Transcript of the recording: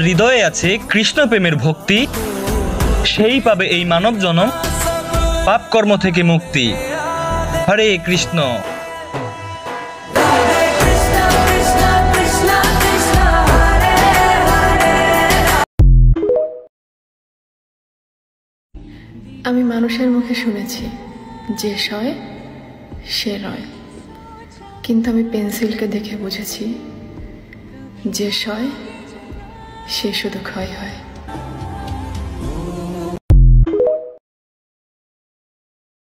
যার হৃদয়ে আছে কৃষ্ণ প্রেমের ভক্তি, সেই পাবে এই মানব জনম পাপ কর্ম থেকে মুক্তি। হরে কৃষ্ণ। আমি মানুষের মুখে শুনেছি যে সয় সে রয়, কিন্তু আমি পেন্সিলকে দেখে বুঝেছি যে সয় সে শুধু ক্ষয় হয়।